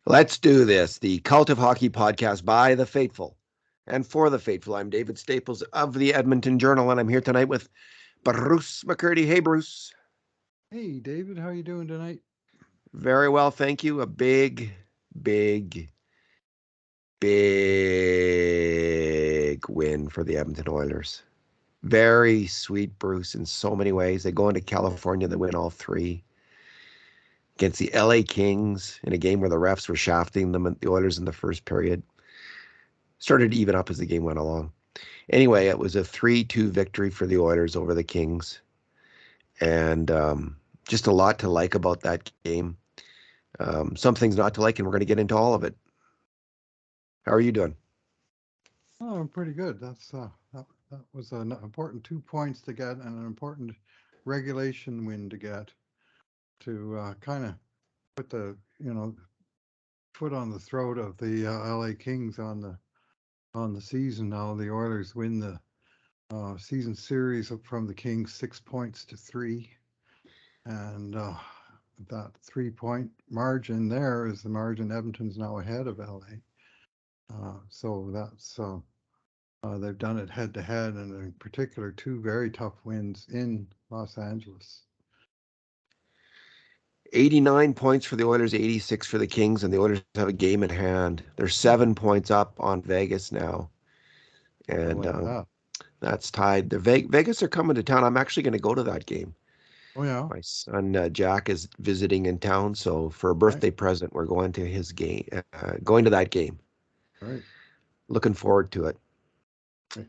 Let's do this. The Cult of Hockey podcast by the faithful and for the faithful. I'm David Staples of the Edmonton Journal, and I'm here tonight with Bruce McCurdy. Hey, Bruce. Hey, David, how you doing tonight? Very well, thank you. A big, big win for the Edmonton Oilers. Very sweet, Bruce, in so many ways. They go into California, they win all three against the LA Kings in a game where the refs were shafting them, the Oilers in the first period. Started to even up as the game went along. Anyway, it was a 3-2 victory for the Oilers over the Kings. And just a lot to like about that game. Some things not to like, and we're going to get into all of it. How are you doing? Oh, I'm pretty good. That was an important 2 points to get and an important regulation win to get to kind of put the foot on the throat of the LA Kings on the season. Now the Oilers win the season series from the Kings 6 points to 3, and that 3 point margin there is the margin Edmonton's now ahead of LA. So that's they've done it head to head, and in particular, two very tough wins in Los Angeles. 89 points for the Oilers, 86 for the Kings, and the Oilers have a game in hand. They're 7 points up on Vegas now, and that's tied. Vegas are coming to town. I'm actually going to go to that game. Oh yeah. My son Jack is visiting in town, so for a birthday present, we're going to his game, going to that game. Right. Looking forward to it. Right.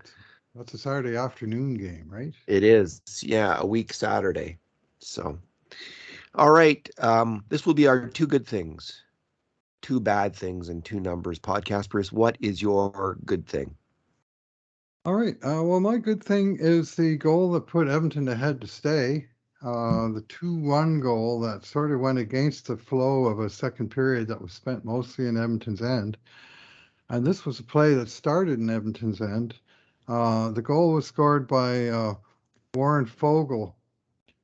That's a Saturday afternoon game, right? It is, yeah, a week Saturday. So, all right, this will be our two good things, two bad things, and two numbers podcast. Bruce, what is your good thing? All right. Well, my good thing is the goal that put Edmonton ahead to stay. The 2-1 goal that sort of went against the flow of a second period that was spent mostly in Edmonton's end. And this was a play that started in Edmonton's end. The goal was scored by Warren Foegele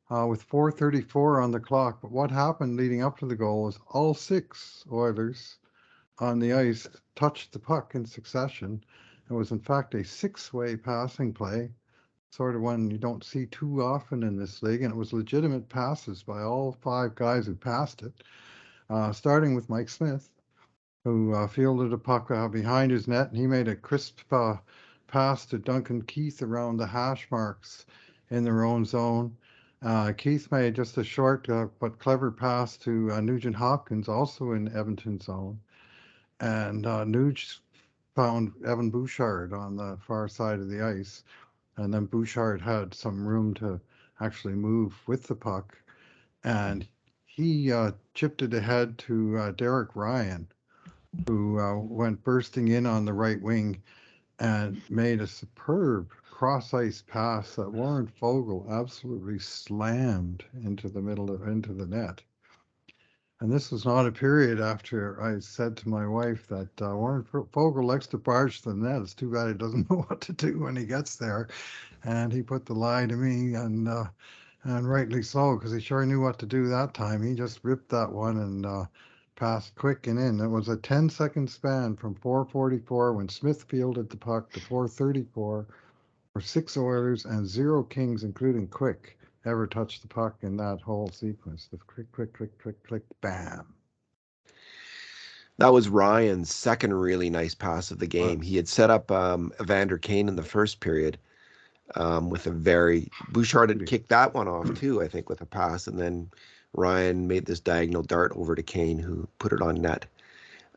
with 4:34 on the clock. But what happened leading up to the goal is all six Oilers on the ice touched the puck in succession. It was, in fact, a six-way passing play, sort of one you don't see too often in this league, and it was legitimate passes by all five guys who passed it, starting with Mike Smith, who fielded a puck behind his net, and he made a crisp pass to Duncan Keith around the hash marks in their own zone. Keith made just a short but clever pass to Nugent Hopkins, also in Edmonton's zone. And Nuge found Evan Bouchard on the far side of the ice. And then Bouchard had some room to actually move with the puck. And he chipped it ahead to Derek Ryan, who went bursting in on the right wing and made a superb cross-ice pass that Warren Foegele absolutely slammed into the net. And this was not a period after I said to my wife that Warren Foegele likes to barge to the net. It's too bad he doesn't know what to do when he gets there. And he put the lie to me, and rightly so, because he sure knew what to do that time. He just ripped that one and passed quick and in. It was a 10-second span from 4:44 when Smith fielded the puck to 4:34, where six Oilers and zero Kings, including Quick, ever touched the puck in that whole sequence. The click, bam. That was Ryan's second really nice pass of the game. He had set up Evander Kane in the first period with a very... Bouchard had kicked that one off too, I think, with a pass, and then Ryan made this diagonal dart over to Kane, who put it on net.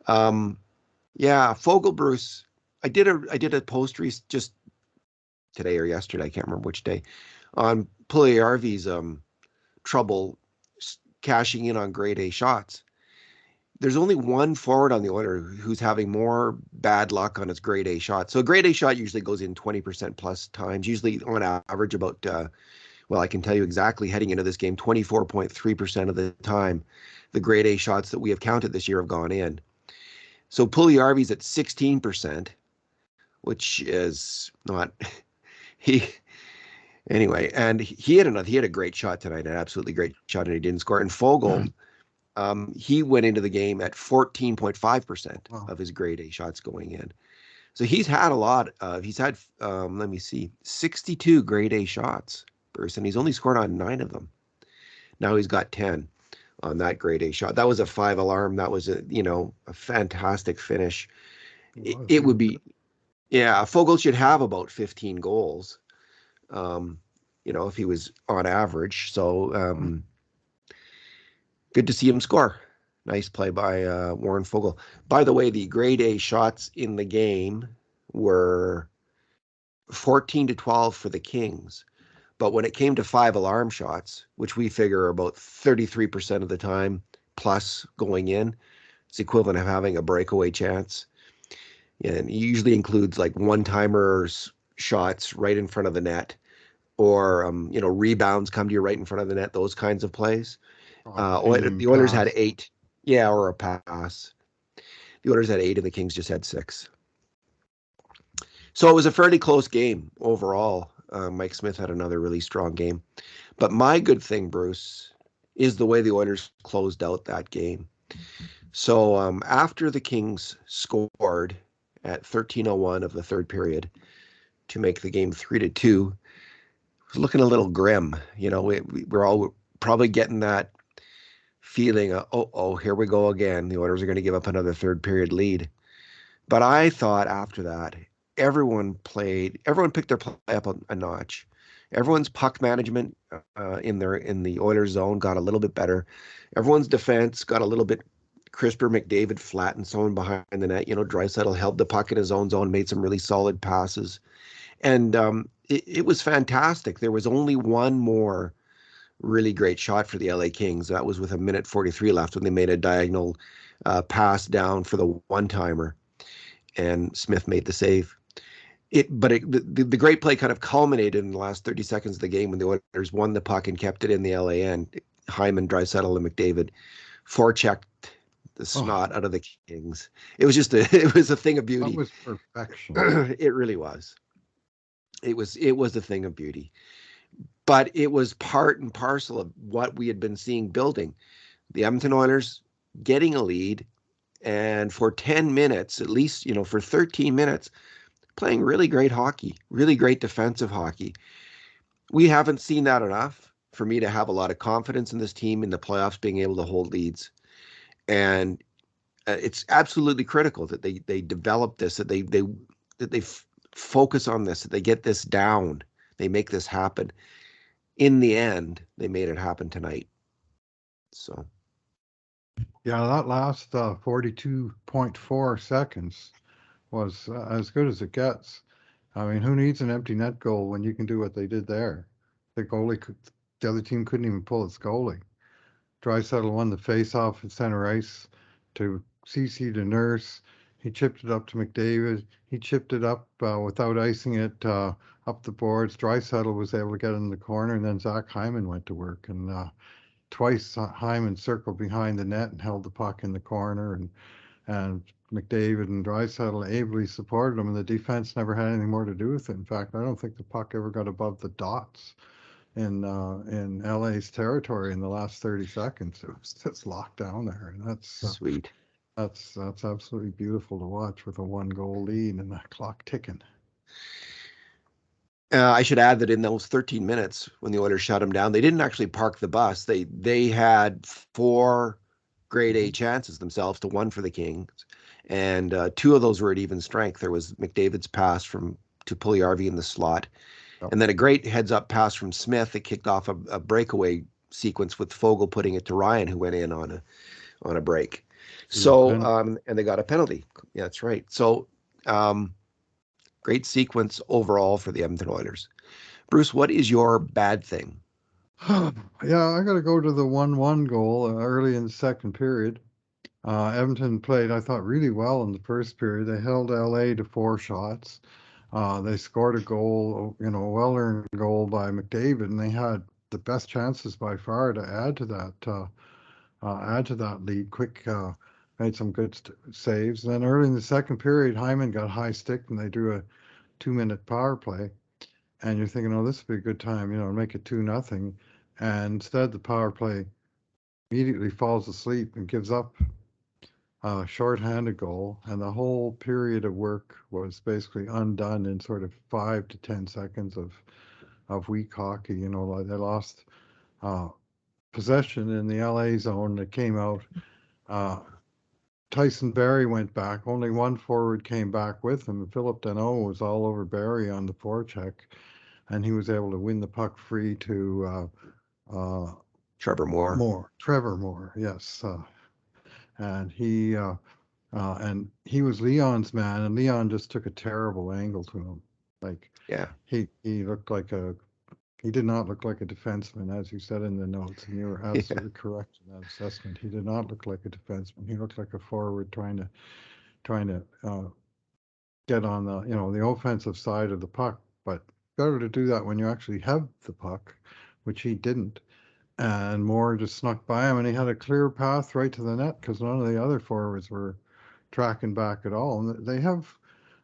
Yeah, Foegele, Bruce. I did a post just today or yesterday, I can't remember which day, on Puljujärvi's trouble cashing in on grade A shots. There's only one forward on the Oilers who's having more bad luck on his grade A shot. So a grade A shot usually goes in 20% plus times, usually on average about, I can tell you exactly heading into this game, 24.3% of the time, the grade A shots that we have counted this year have gone in. So Puljujärvi's at 16%, which is not... Anyway, and he had a great shot tonight, an absolutely great shot, and he didn't score. And Foegele, He went into the game at 14.5% Wow. of his grade A shots going in. So he's had a lot. He's had, let me see, 62 grade A shots, Bruce, and he's only scored on 9 of them. Now he's got 10 on that grade A shot. That was a 5 alarm. That was a fantastic finish. It It, was. it He was would good. be, yeah, Fogel should have about 15 goals, um, if he was on average. So good to see him score. Nice play by Warren Fogel. By the way, the grade A shots in the game were 14 to 12 for the Kings. But when it came to 5 alarm shots, which we figure are about 33% of the time plus going in, it's equivalent of having a breakaway chance. And it usually includes like one-timers shots right in front of the net, or rebounds come to you right in front of the net, those kinds of plays. Team The Oilers had pass. 8. Yeah, or a pass. The Oilers had 8 and the Kings just had 6. So it was a fairly close game overall. Mike Smith had another really strong game. But my good thing, Bruce, is the way the Oilers closed out that game. So after the Kings scored at 13:01 of the third period to make the game 3-2, it was looking a little grim. We're all probably getting that feeling, here we go again. The Oilers are going to give up another third period lead. But I thought after that, everyone picked their play up a notch. Everyone's puck management in the Oilers zone got a little bit better. Everyone's defense got a little bit crisper. McDavid flattened someone behind the net. Draisaitl held the puck in his own zone, made some really solid passes, and it was fantastic. There was only one more really great shot for the LA Kings. That was with 1:43 left when they made a diagonal pass down for the one-timer, and Smith made the save. The great play kind of culminated in the last 30 seconds of the game when the Oilers won the puck and kept it in the LA end. Hyman, Draisaitl, and McDavid forechecked the Oh, snot out of the Kings. It was it was a thing of that beauty. was perfection. It really was. It was a thing of beauty. But it was part and parcel of what we had been seeing building. The Edmonton Oilers getting a lead, and for 10 minutes, at least, for 13 minutes, playing really great hockey, really great defensive hockey. We haven't seen that enough for me to have a lot of confidence in this team in the playoffs being able to hold leads. And it's absolutely critical that they develop this, that they focus on this, that they get this down, they make this happen. In the end, they made it happen tonight. So Yeah, that last 42.4 seconds was as good as it gets. I mean, who needs an empty net goal when you can do what they did there? The other team couldn't even pull its goalie. Draisaitl won the face-off at center ice to CC to Nurse. He chipped it up to McDavid. He chipped it up without icing it up the boards. Draisaitl was able to get in the corner, and then Zach Hyman went to work. And twice Hyman circled behind the net and held the puck in the corner, and McDavid and Draisaitl ably supported him, and the defense never had anything more to do with it. In fact, I don't think the puck ever got above the dots in LA's territory in the last 30 seconds. It was just locked down there, and sweet. that's absolutely beautiful to watch with a 1 goal lead and that clock ticking. I should add that in those 13 minutes when the Oilers shut them down, they didn't actually park the bus. They had 4 grade A Mhm. chances themselves to 1 for the Kings, and 2 of those were at even strength. There was McDavid's pass to Puljujarvi in the slot, Yep. and then a great heads-up pass from Smith that kicked off a breakaway sequence with Fogel putting it to Ryan, who went in on a break. The So pen, and they got a penalty. Yeah, that's right. So great sequence overall for the Edmonton Oilers. Bruce, what is your bad thing? yeah, I got to go to the 1-1 goal early in the second period. Edmonton played, I thought, really well in the first period. They held LA to 4 shots. They scored a goal, a well-earned goal by McDavid, and they had the best chances by far to add to that lead. Quick made some good saves. Then early in the second period, Hyman got high stick, and they drew a 2-minute power play. And you're thinking, oh, this would be a good time, make it 2-0. And instead, the power play immediately falls asleep and gives up a shorthanded goal, and the whole period of work was basically undone in sort of 5 to 10 seconds of weak hockey. You know, like they lost uh, possession in the LA zone that came out. Uh, Tyson Barrie went back. Only one forward came back with him. Philip Deneau was all over Barrie on the forecheck, and he was able to win the puck free to Trevor Moore. Trevor Moore, yes. And he was Leon's man, and Leon just took a terrible angle to him. Like Yeah. he looked like he did not look like a defenseman, as you said in the notes, and you were Yeah. absolutely correct in that assessment. He did not look like a defenseman. He looked like a forward trying to get on the offensive side of the puck. But better to do that when you actually have the puck, which he didn't. And Moore just snuck by him, and he had a clear path right to the net because none of the other forwards were tracking back at all. And they have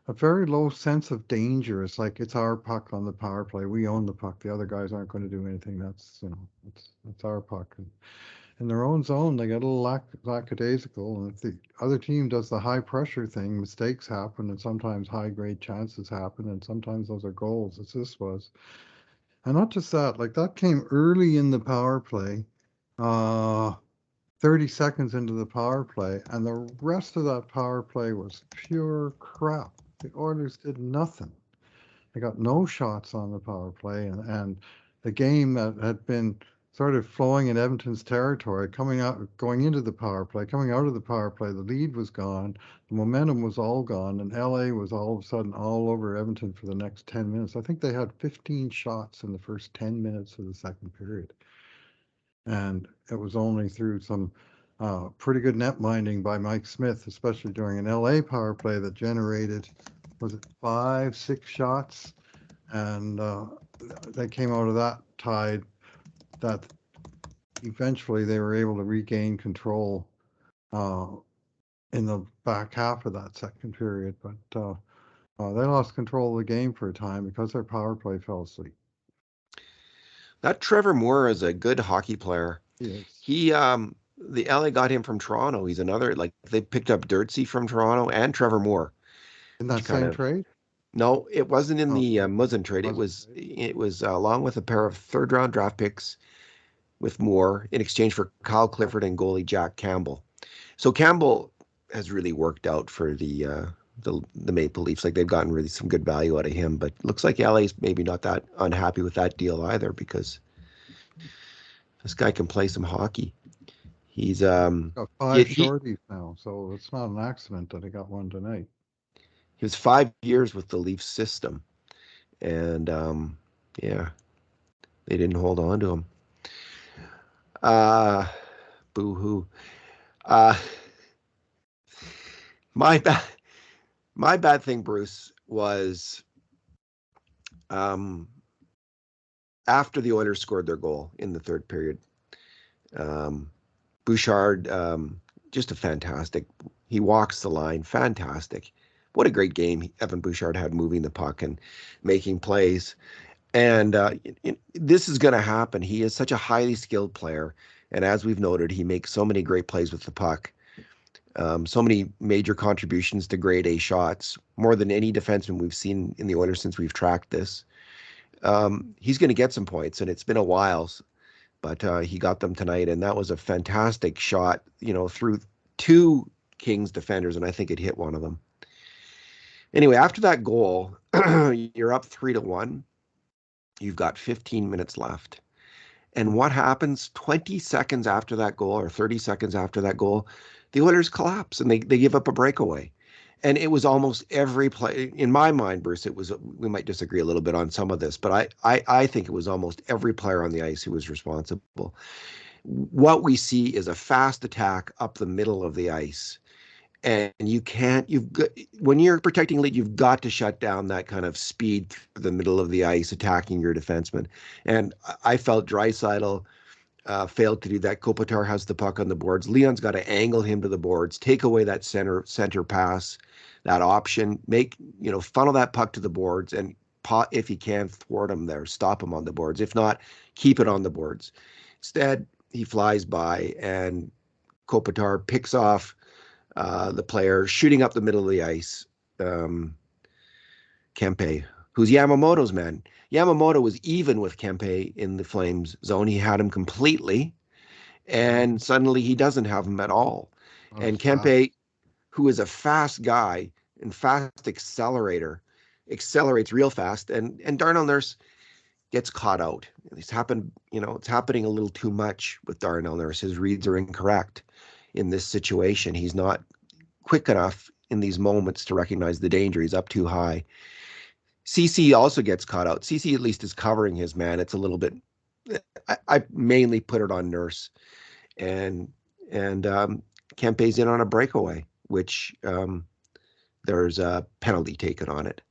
a very low sense of danger. It's like it's our puck on the power play. We own the puck. The other guys aren't going to do anything. It's our puck. And in their own zone, they get a little lackadaisical. And if the other team does the high pressure thing, mistakes happen, and sometimes high grade chances happen, and sometimes those are goals, as this was. And not just that, like that came early in the power play, uh, 30 seconds into the power play, and the rest of that power play was pure crap. The Oilers did nothing. They got no shots on the power play, and the game that had been sort of flowing in Edmonton's territory, going into the power play, coming out of the power play, the lead was gone, the momentum was all gone, and LA was all of a sudden all over Edmonton for the next 10 minutes. I think they had 15 shots in the first 10 minutes of the second period. And it was only through some pretty good net minding by Mike Smith, especially during an LA power play, that generated, was it 5, 6 shots? And they came out of that tied, that eventually they were able to regain control uh, in the back half of that second period. But they lost control of the game for a time because their power play fell asleep. That Trevor Moore is a good hockey player. Yes. The LA got him from Toronto. He's another, like, they picked up Dirtsey from Toronto and Trevor Moore, In which that kind same of, trade? no, it wasn't in Oh, the Muzzin trade. It wasn't was trade? it was along with a pair of third round draft picks with Moore in exchange for Kyle Clifford and goalie Jack Campbell. So Campbell has really worked out for the Maple Leafs. Like, they've gotten really some good value out of him, but looks like LA's maybe not that unhappy with that deal either, because this guy can play some hockey. He's Got he five he shorties now, so it's not an accident that he got one tonight. he was 5 years with the Leafs system, and yeah, they didn't hold on to him. Uh Boo hoo. Uh my bad my bad thing, Bruce, was um after the Oilers scored their goal in the third period. Um Bouchard, just a fantastic. He walks the line, fantastic. What a great game Evan Bouchard had, moving the puck and making plays. And this is going to happen. He is such a highly skilled player, and as we've noted, he makes so many great plays with the puck. So many major contributions to grade A shots, more than any defenseman we've seen in the Oilers since we've tracked this. He's going to get some points, and it's been a while, but he got them tonight, and that was a fantastic shot, through two Kings defenders, and I think it hit one of them. Anyway, after that goal, you're up 3-1. You've got 15 minutes left. And what happens 20 seconds after that goal, or 30 seconds after that goal? The Oilers collapse and they give up a breakaway. And it was almost every play. In my mind, Bruce, we might disagree a little bit on some of this, but I think it was almost every player on the ice who was responsible. What we see is a fast attack up the middle of the ice. And when you're protecting lead, you've got to shut down that kind of speed through the middle of the ice, attacking your defenseman. And I felt Draisaitl failed to do that. Kopitar has the puck on the boards. Leon's got to angle him to the boards, take away that center pass, that option, funnel that puck to the boards, and if he can, thwart him there, stop him on the boards. If not, keep it on the boards. Instead, he flies by, and Kopitar picks off the player shooting up the middle of the ice, Kempe, who's Yamamoto's man. Yamamoto was even with Kempe in the Flames zone. He had him completely, and suddenly he doesn't have him at all. And Kempe, who is a fast guy and fast accelerator, accelerates real fast, and Darnell Nurse gets caught out. It's happening a little too much with Darnell Nurse. His reads are incorrect in this situation. He's not quick enough in these moments to recognize the danger. He's up too high. CC also gets caught out. CC at least is covering his man. It's a little bit. I mainly put it on Nurse, and Kempe's in on a breakaway, which there's a penalty taken on it.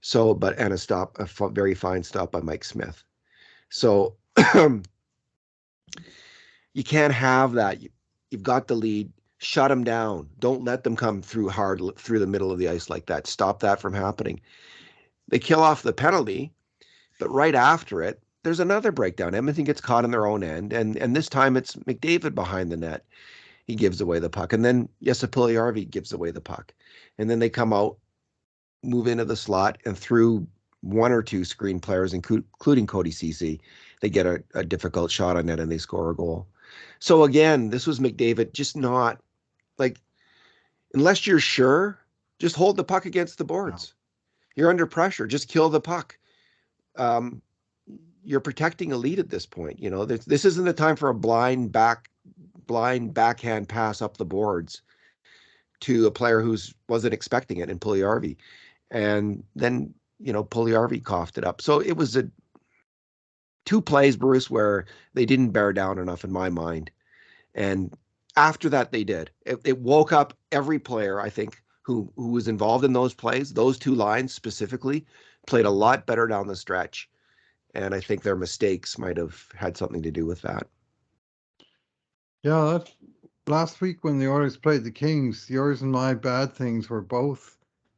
So, and a very fine stop by Mike Smith. So you can't have that. You've got the lead. Shut them down. Don't let them come through hard through the middle of the ice like that. Stop that from happening. They kill off the penalty, but right after it, there's another breakdown. Edmonton gets caught in their own end, and this time it's McDavid behind the net. He gives away the puck, and then Puljujärvi gives away the puck, and then they come out, move into the slot, and through one or two screen players, including Cody Ceci, they get a difficult shot on net and they score a goal. So again, this was McDavid just not like, unless you're sure, just hold the puck against the boards. You're under pressure. Just kill the puck. You're protecting a lead at this point. This isn't the time for a blind backhand pass up the boards to a player who wasn't expecting it in Puljujärvi. And then, Puljujärvi coughed it up. So it was two plays, Bruce, where they didn't bear down enough in my mind. And after that, they did. It woke up every player, I think, who was involved in those plays. Those two lines specifically played a lot better down the stretch. And I think their mistakes might have had something to do with that. Yeah, last week when the Oilers played the Kings, yours and my bad things were both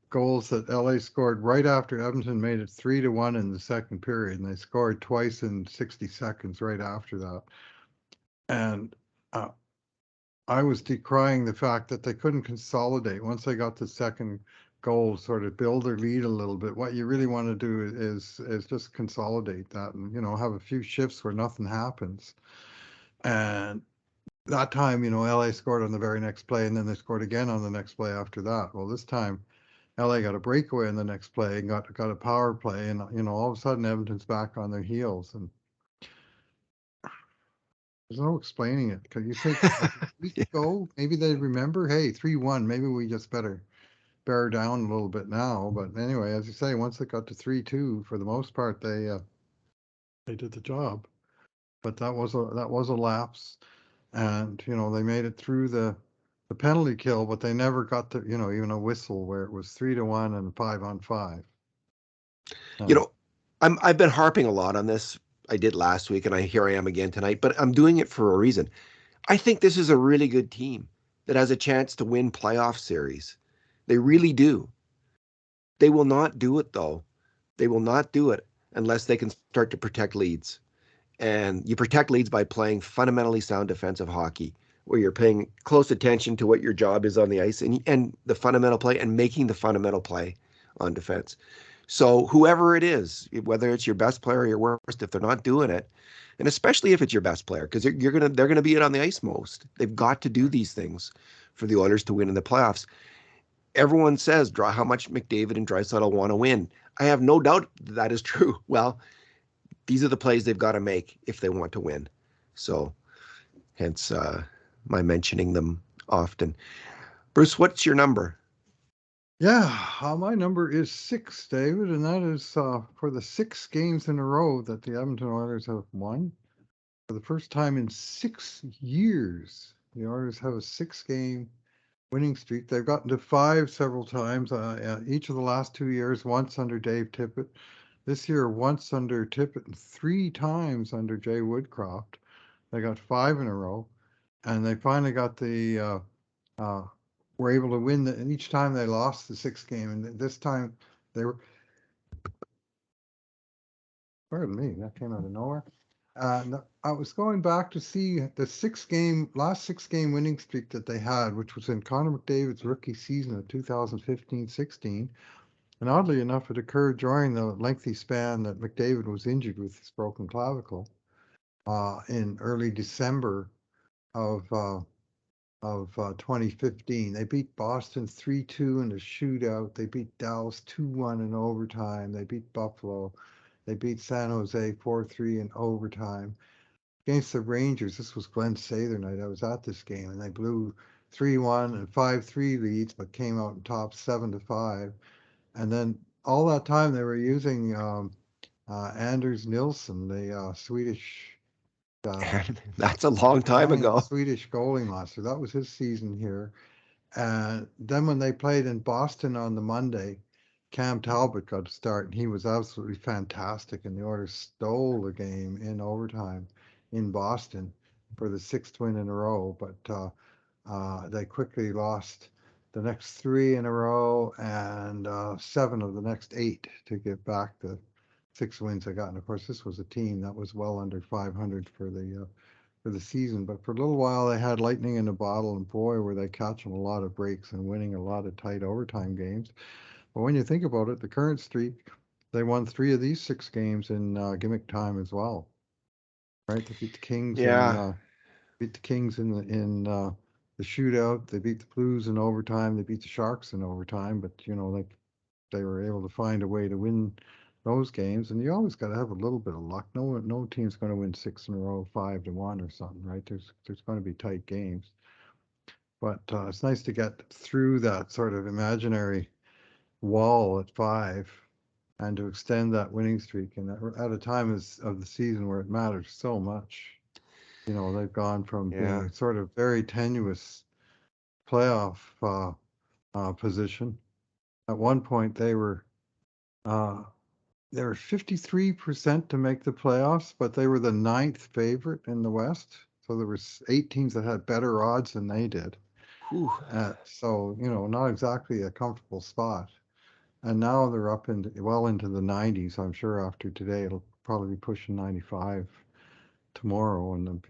goals that LA scored right after Edmonton made it 3-1 in the second period, and they scored twice in 60 seconds right after that. And I was decrying the fact that they couldn't consolidate once they got the second goal, sort of build their lead a little bit. What you really want to do is just consolidate that and, have a few shifts where nothing happens. And that time, LA scored on the very next play, and then they scored again on the next play after that. Well, this time, LA got a breakaway in the next play and got a power play, and all of a sudden Edmonton's back on their heels, and there's no explaining it. Because you think a week ago, maybe they remember, hey, 3-1, maybe we just better bear down a little bit now. But anyway, as you say, once it got to 3-2, for the most part, they did the job. But that was a lapse, and they made it through the penalty kill, but they never got to even a whistle where it was 3-1 and 5-on-5. I've been harping a lot on this. I did last week, and here I am again tonight, but I'm doing it for a reason. I think this is a really good team that has a chance to win playoff series. They really do. They will not do it, though. They will not do it unless they can start to protect leads. And you protect leads by playing fundamentally sound defensive hockey, where you're paying close attention to what your job is on the ice and the fundamental play and making the fundamental play on defense. So whoever it is, whether it's your best player or your worst, if they're not doing it, and especially if it's your best player, because they're gonna be it on the ice most. They've got to do these things for the Oilers to win in the playoffs. Everyone says how much McDavid and Draisaitl want to win. I have no doubt that is true. Well, these are the plays they've got to make if they want to win. So, hence my mentioning them often. Bruce, what's your number? Yeah, my number is 6, David, and that is for the 6 games in a row that the Edmonton Oilers have won. For the first time in 6 years, the Oilers have a 6-game winning streak. They've gotten to 5 several times, each of the last 2 years, once under Dave Tippett. This year, once under Tippett and 3 times under Jay Woodcroft. They got 5 in a row, and they finally got were able to win. And each time they lost the 6th game, and this time they were. Pardon me, that came out of nowhere. I was going back to see the last 6 game winning streak that they had, which was in Connor McDavid's rookie season of 2015-16. And oddly enough, it occurred during the lengthy span that McDavid was injured with his broken clavicle in early December of 2015. They beat Boston 3-2 in a shootout. They beat Dallas 2-1 in overtime. They beat Buffalo. They beat San Jose 4-3 in overtime. Against the Rangers, this was Glenn Sather night. I was at this game, and they blew 3-1 and 5-3 leads, but came out in top 7-5. And then all that time they were using Anders Nilsson, the Swedish That's a long time giant ago. Swedish goalie monster. That was his season here. And then when they played in Boston on the Monday, Cam Talbot got to start, and he was absolutely fantastic. And the Oilers stole the game in overtime in Boston for the 6th win in a row. But they quickly lost the next 3 in a row and 7 of the next 8 to get back the 6 wins they got. And of course, this was a team that was well under 500 for the season. But for a little while, they had lightning in a bottle, and boy, were they catching a lot of breaks and winning a lot of tight overtime games. But when you think about it, the current streak, they won 3 of these 6 games in gimmick time as well, right? They beat the Kings Yeah. the shootout. They beat the Blues in overtime. They beat the Sharks in overtime. But they were able to find a way to win those games. And you always got to have a little bit of luck. No team's going to win 6 in a row, 5-1 or something, right? There's going to be tight games. But it's nice to get through that sort of imaginary wall at 5 and to extend that winning streak, and at a time of the season where it matters so much. They've gone from being sort of very tenuous playoff position. At one point, they were 53% to make the playoffs, but they were the 9th favorite in the West. So there were 8 teams that had better odds than they did. So not exactly a comfortable spot. And now they're up well into the 90s. I'm sure after today it'll probably be pushing 95 tomorrow, and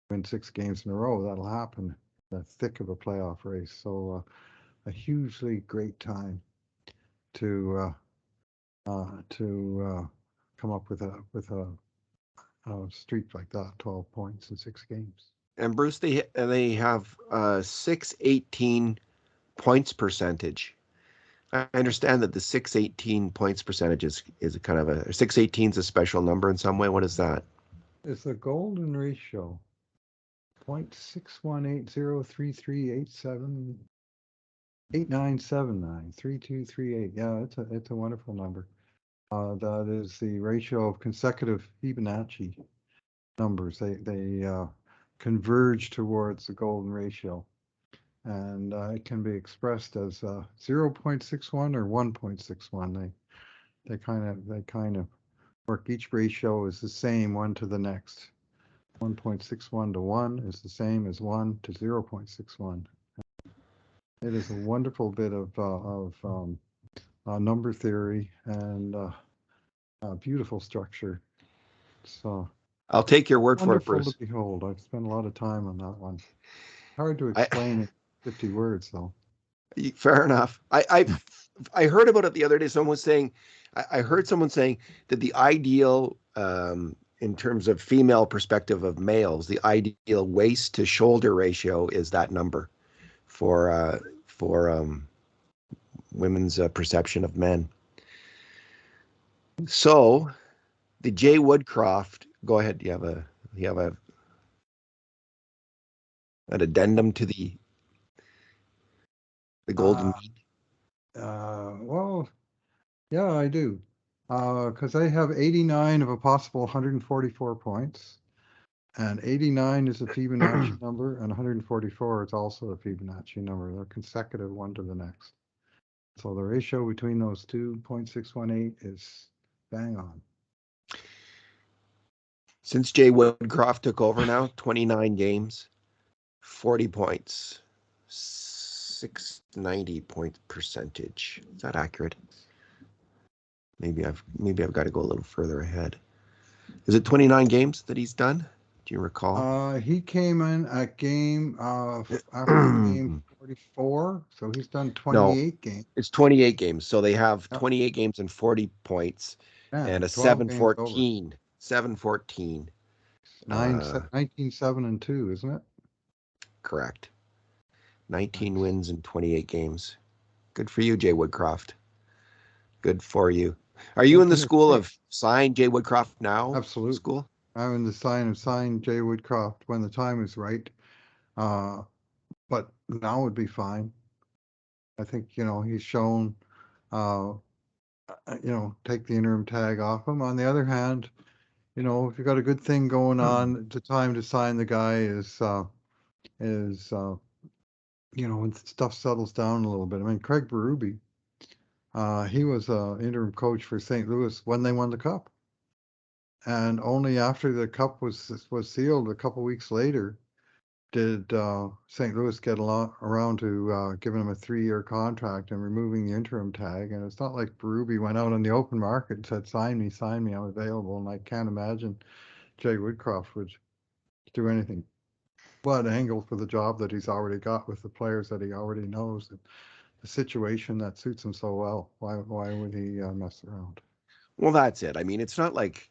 win 6 games in a row. That'll happen. The thick of a playoff race. So a hugely great time to come up with a streak like that, 12 points in 6 games. And Bruce, they have 618 points percentage. I understand that the 618 points percentage is a kind of a 618 is a special number in some way. What is that? It's a golden ratio. 0.61803387 8979 3238. Yeah, it's a wonderful number. That is the ratio of consecutive Fibonacci numbers. They converge towards the golden ratio, and it can be expressed as 0.61 or 1.61. They kind of work. Each ratio is the same one to the next. 1.61 to 1 is the same as 1 to 0.61. It is a wonderful bit of number theory and beautiful structure. So I'll take your word for it, Bruce. Wonderful to behold. I've spent a lot of time on that one. Hard to explain in 50 words, though. Fair enough. I heard about it the other day. I heard someone saying that the ideal, in terms of female perspective of males, the ideal waist to shoulder ratio is that number for women's perception of men. So the Jay Woodcroft. Go ahead. You have an addendum to the golden mean? Well, yeah, I do. Because I have 89 of a possible 144 points. And 89 is a Fibonacci number, and 144 is also a Fibonacci number. They're consecutive one to the next. So the ratio between those two, 0.618, is bang on. Since Jay Woodcroft took over now, 29 games, 40 points, 690 point percentage. Is that accurate? Maybe I've got to go a little further ahead. Is it 29 games that he's done? Do you recall? He came in at after game 44, so he's done No, 28 games. it's 28 games. So they have Yep. 28 games and 40 points Yeah, and a he's 12 games over. 7-14. 7-14. 19, 7, and 2, isn't it? Correct. 19 Nice. wins in 28 games. Good for you, Jay Woodcroft. Good for you. Are you in the And it's school great. of sign Jay Woodcroft now Absolutely. school? I'm in the sign Jay Woodcroft when the time is right. Uh, but now would be fine. I think, he's shown, uh, take the interim tag off him. On the other hand, if you got a good thing going on, the time to sign the guy is when stuff settles down a little bit. I mean, Craig Berube, he was interim coach for St. Louis when they won the cup, and only after the cup was sealed a couple weeks later did St. Louis get around to giving him a 3-year contract and removing the interim tag. And it's not like Berube went out on the open market and said, sign me, I'm available. And I can't imagine Jay Woodcroft would do anything but angle for the job that he's already got with the players that he already knows. The situation that suits him so well. Why would he mess around? Well, that's it. I mean, it's not like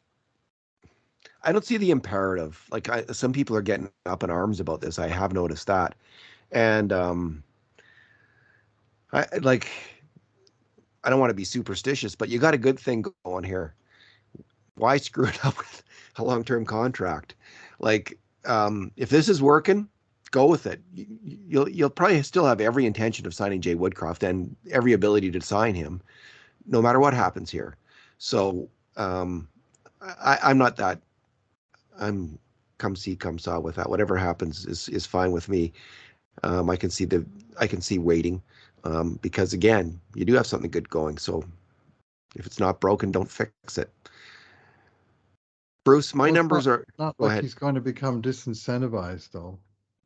I don't see the imperative. Like some people are getting up in arms about this. I have noticed that, and I like I don't want to be superstitious, but you got a good thing going here. Why screw it up with a long-term contract? Like, if this is working, go with it. You'll probably still have every intention of signing Jay Woodcroft and every ability to sign him, no matter what happens here. So I'm not that. I'm come see, come saw with that. Whatever happens is fine with me. I can see waiting because again, you do have something good going. So if it's not broken, don't fix it. Bruce, my Well, it's numbers are. not Go like ahead. he's going to become disincentivized, though.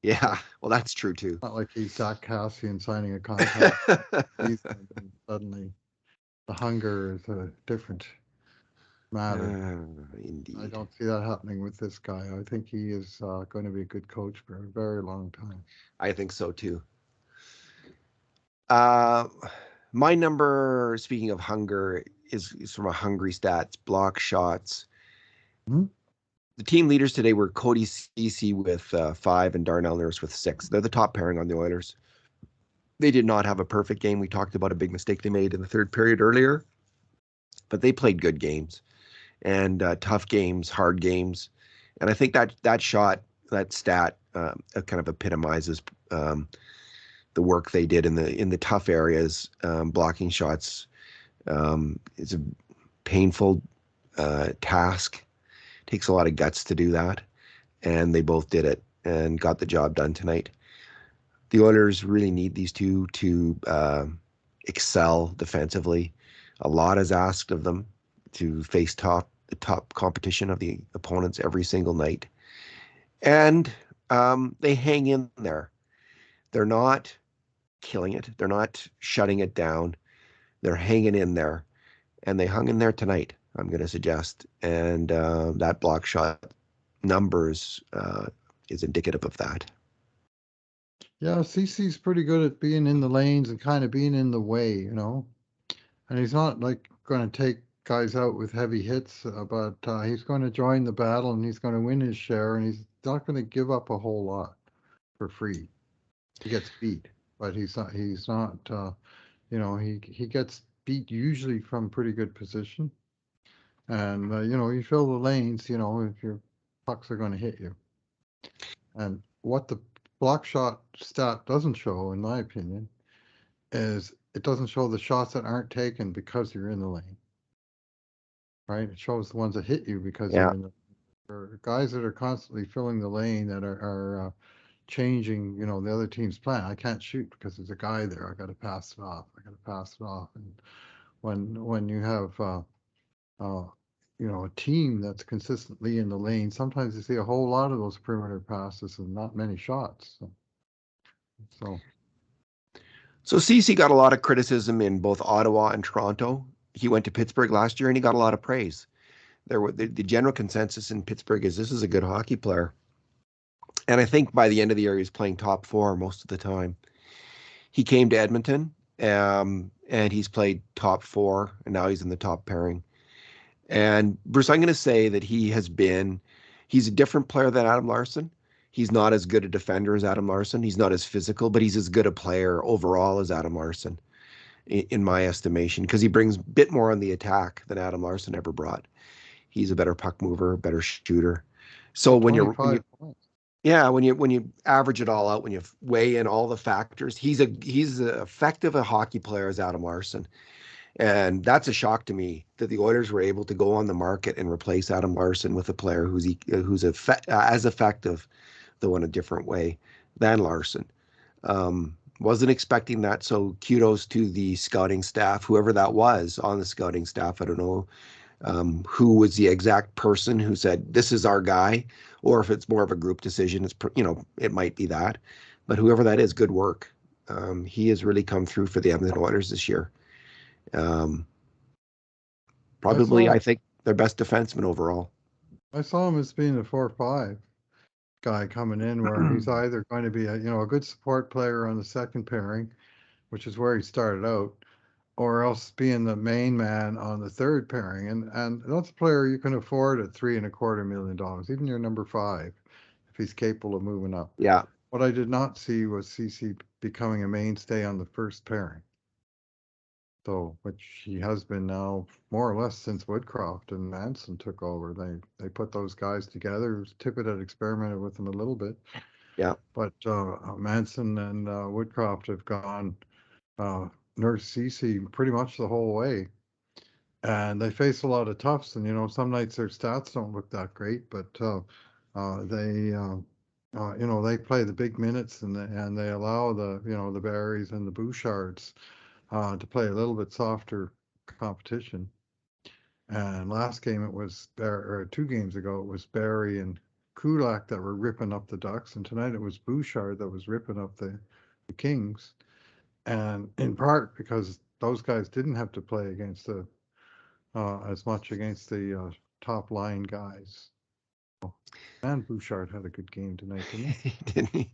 Yeah, well, that's true too. Not like he's Zach Cassian signing a contract season and suddenly the hunger is a different matter. I Indeed. don't see that happening with this guy. I think he is going to be a good coach for a very long time. I think so too. Uh, my number, speaking of hunger, is from a hungry stats, block shots. Hmm? The team leaders today were Cody Ceci with 5 and Darnell Nurse with 6. They're the top pairing on the Oilers. They did not have a perfect game. We talked about a big mistake they made in the third period earlier, but they played good games and tough games, hard games. And I think that shot, that stat, kind of epitomizes the work they did in the tough areas, blocking shots. It's a painful task. Takes a lot of guts to do that, and they both did it and got the job done tonight. The Oilers really need these two to excel defensively. A lot is asked of them to face the top competition of the opponents every single night, and they hang in there. They're not killing it. They're not shutting it down. They're hanging in there, and they hung in there tonight. I'm going to suggest, and that block shot numbers is indicative of that. Yeah, CC's pretty good at being in the lanes and kind of being in the way. And he's not like going to take guys out with heavy hits, but he's going to join the battle and he's going to win his share, and he's not going to give up a whole lot for free. He gets beat, but he's not. He's not. He gets beat usually from pretty good position, and you fill the lanes. If your pucks are going to hit you, and what the block shot stat doesn't show, in my opinion, is it doesn't show the shots that aren't taken because you're in the lane. Right? It shows the ones that hit you because Yeah, you're in the guys that are constantly filling the lane that are changing, the other team's plan. I can't shoot because there's a guy there. I got to pass it off. I got to pass it off. And when you have a team that's consistently in the lane, sometimes you see a whole lot of those perimeter passes and not many shots. So so Cece got a lot of criticism in both Ottawa and Toronto. He went to Pittsburgh last year and he got a lot of praise. The general consensus in Pittsburgh is this is a good hockey player. And I think by the end of the year, he was playing top four most of the time. He came to Edmonton, and he's played top four, and now he's in the top pairing. And Bruce, I'm going to say that he's a different player than Adam Larson. He's not as good a defender as Adam Larson. He's not as physical, but he's as good a player overall as Adam Larson, in my estimation, because he brings a bit more on the attack than Adam Larson ever brought. He's a better puck mover, better shooter. So Got when you 25 points. yeah, when you average it all out, when you weigh in all the factors, he's as effective a hockey player as Adam Larson. And that's a shock to me that the Oilers were able to go on the market and replace Adam Larson with a player as effective, though in a different way, than Larson. Wasn't expecting that, so kudos to the scouting staff, whoever that was on the scouting staff. I don't know who was the exact person who said, this is our guy, or if it's more of a group decision, it might be that. But whoever that is, good work. He has really come through for the Edmonton Oilers this year. Um, Probably, I think, their best defenseman overall. I saw him as being a 4-5 guy coming in, where he's either going to be a good support player on the second pairing, which is where he started out, or else being the main man on the third pairing. And that's a player you can afford at $3.25 million, even your number 5, if he's capable of moving up. Yeah, What I did not see was CC becoming a mainstay on the first pairing. So, which he has been now more or less since Woodcroft and Manson took over. They put those guys together. Tippett had experimented with them a little bit, yeah, but Manson and Woodcroft have gone Nurse Cece pretty much the whole way, and they face a lot of toughs. And some nights their stats don't look that great, but they play the big minutes, and they allow the Barrys and the Bouchards to play a little bit softer competition. And last game it was or 2 games ago it was Barry and Kulak that were ripping up the Ducks, and tonight it was Bouchard that was ripping up the Kings. And in part because those guys didn't have to play against as much against the top line guys. And Bouchard had a good game tonight, didn't he? didn't he?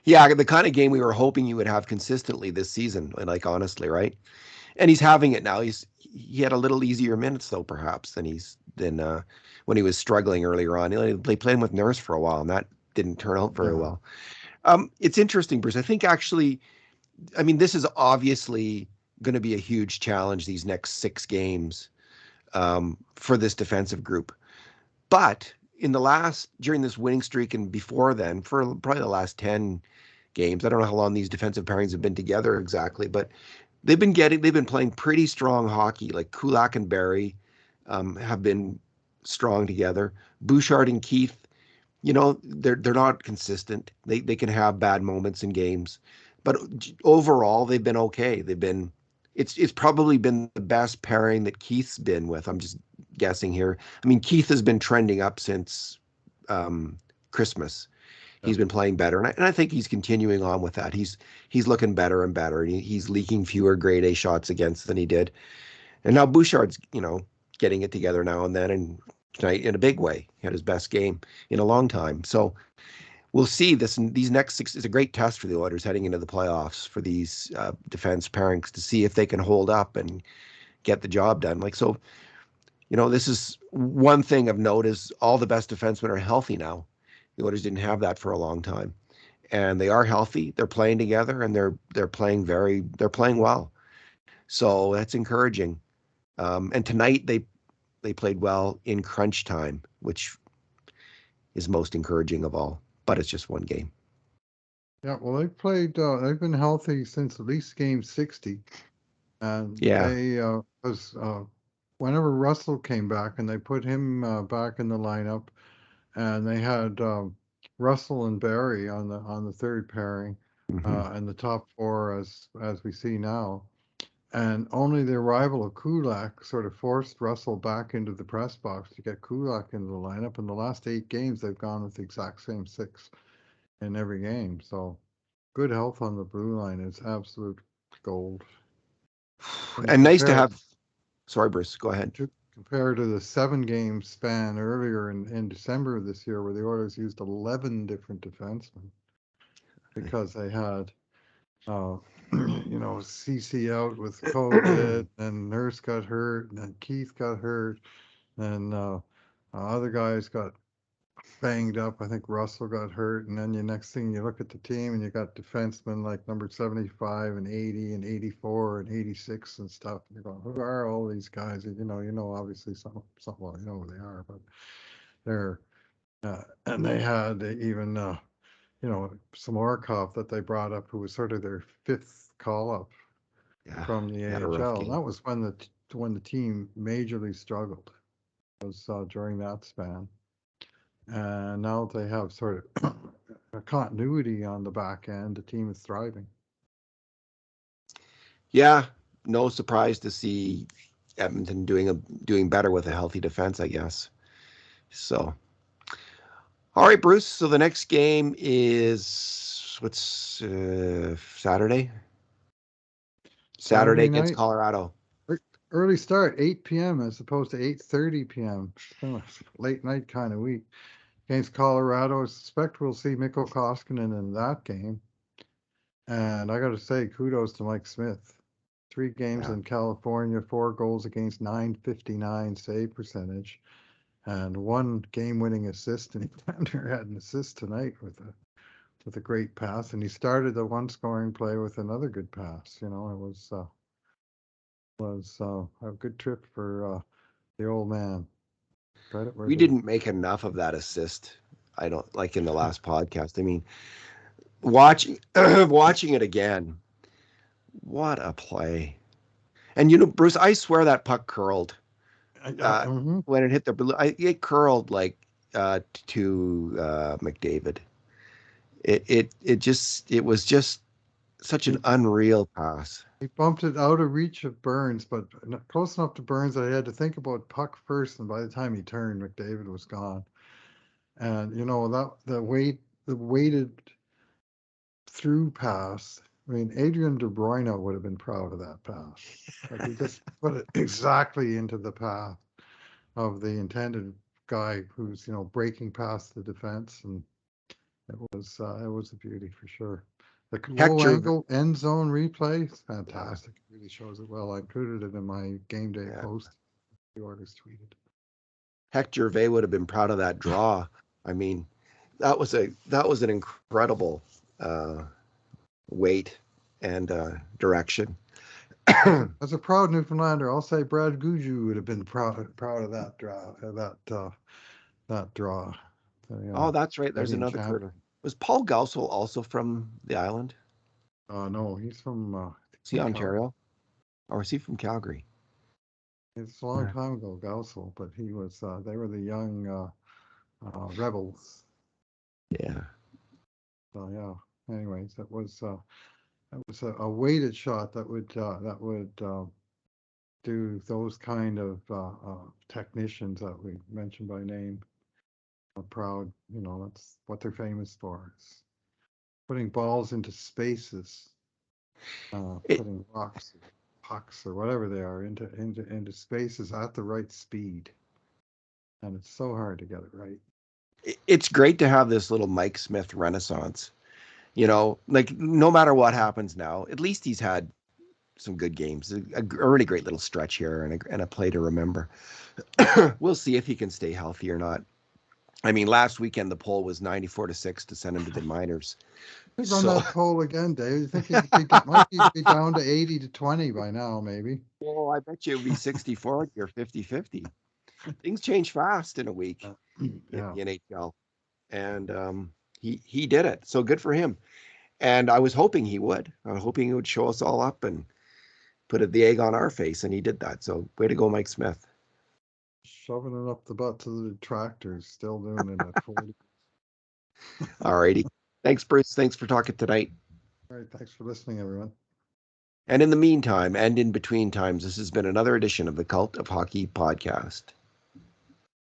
Yeah, the kind of game we were hoping you would have consistently this season, like honestly, right? And he's having it now. He had a little easier minutes though, perhaps than when he was struggling earlier on. They played him with Nurse for a while, and that didn't turn out very Yeah. well. It's interesting, Bruce. I think actually, I mean, this is obviously going to be a huge challenge these next 6 games for this defensive group. But during this winning streak and before then, for probably the last 10 games, I don't know how long these defensive pairings have been together exactly, but they've been playing pretty strong hockey. Like Kulak and Barry have been strong together. Bouchard and Keith, they're not consistent. They can have bad moments in games, but overall they've been okay. It's probably been the best pairing that Keith's been with. I'm just guessing here. I mean, Keith has been trending up since Christmas. He's been playing better, and I think he's continuing on with that. He's looking better and better, and he's leaking fewer grade A shots against than he did. And now Bouchard's, getting it together now and then, and tonight in a big way. He had his best game in a long time. So we'll see these next 6 is a great test for the Oilers heading into the playoffs for these defense pairings to see if they can hold up and get the job done. This is one thing of note is all the best defensemen are healthy now. The Oilers didn't have that for a long time, and they are healthy. They're playing together, and they're playing well. So that's encouraging. And tonight they played well in crunch time, which is most encouraging of all. But it's just one game. Yeah, well, they've been healthy since at least game 60. And Yeah. they was whenever Russell came back and they put him back in the lineup, and they had Russell and Barry on the third pairing, Mm-hmm. and the top 4 as we see now. And only the arrival of Kulak sort of forced Russell back into the press box to get Kulak into the lineup. In the last 8 games, they've gone with the exact same 6 in every game. So good health on the blue line is absolute gold. And nice to have. Sorry, Bruce. Go ahead. compared to the 7-game span earlier in December of this year, where the Oilers used 11 different defensemen because they had, CC out with COVID, and Nurse got hurt, and then Keith got hurt, and other guys got banged up. I think Russell got hurt, and then next thing you look at the team and you got defensemen like number 75 and 80 and 84 and 86 and stuff. And you're going, who are all these guys? Obviously some well, you know who they are, but they're and they had even Samorkov that they brought up, who was sort of their 5th call up from the AHL. And that was when the team majorly struggled. It was during that span. And now they have sort of a continuity on the back end. The team is thriving. Yeah, no surprise to see Edmonton doing better with a healthy defense, I guess. So, all right, Bruce. So the next game is what's Saturday? Saturday against night. Colorado. Early start, 8 p.m. as opposed to 8:30 p.m. Late night kind of week. Against Colorado, I suspect we'll see Mikko Koskinen in that game. And I got to say, kudos to Mike Smith. 3 games in California, 4 goals against, .959 save percentage, and 1 game-winning assist. And he had an assist tonight with a great pass. And he started the 1 scoring play with another good pass. It was a good trip for the old man. We didn't make enough of that assist. I don't like in the last podcast. I mean, watching it again, what a play! And Bruce, I swear that puck curled when it hit the blue. It curled like to McDavid. It was just such an unreal pass. He bumped it out of reach of Burns, but close enough to Burns that he had to think about puck first. And by the time he turned, McDavid was gone. And that the weighted through pass. I mean, Adrian De Bruyne would have been proud of that pass. Like, he just put it exactly into the path of the intended guy who's breaking past the defense, and it was a beauty for sure. The low angle end zone replay is fantastic. It really shows it well. I included it in my game day post. The Oilers tweeted. Hector Gervais would have been proud of that draw. I mean, that was an incredible weight and direction. As a proud Newfoundlander, I'll say Brad Guju would have been proud of that draw. That draw. Oh, that's right. There's another curler. Was Paul Gausel also from the island? No, he's from. Is he Ontario, or is he from Calgary? It's a long time ago, Gausel, but he was. They were the young rebels. Yeah. So yeah. Anyways, that was a weighted shot that would do those kind of technicians that we mentioned by name. I'm proud, that's what they're famous for. Is putting balls into spaces, putting rocks, pucks, or whatever they are into spaces at the right speed, and it's so hard to get it right. It's great to have this little Mike Smith renaissance. Like no matter what happens now, at least he's had some good games, a really great little stretch here, and a play to remember. We'll see if he can stay healthy or not. I mean, last weekend the poll was 94-6 to send him to the minors. He's on that poll again, Dave. You think he might be down to 80-20 by now, maybe? Well, I bet you it would be 60-40 or 50-50. Things change fast in a week in the NHL, and he did it. So good for him. And I was hoping he would. I was hoping he would show us all up and put the egg on our face, and he did that. So way to go, Mike Smith. Shoving it up the butt to the detractors, still doing it at 40. All righty. Thanks, Bruce. Thanks for talking tonight. All right. Thanks for listening, everyone. And in the meantime, and in between times, this has been another edition of the Cult of Hockey podcast.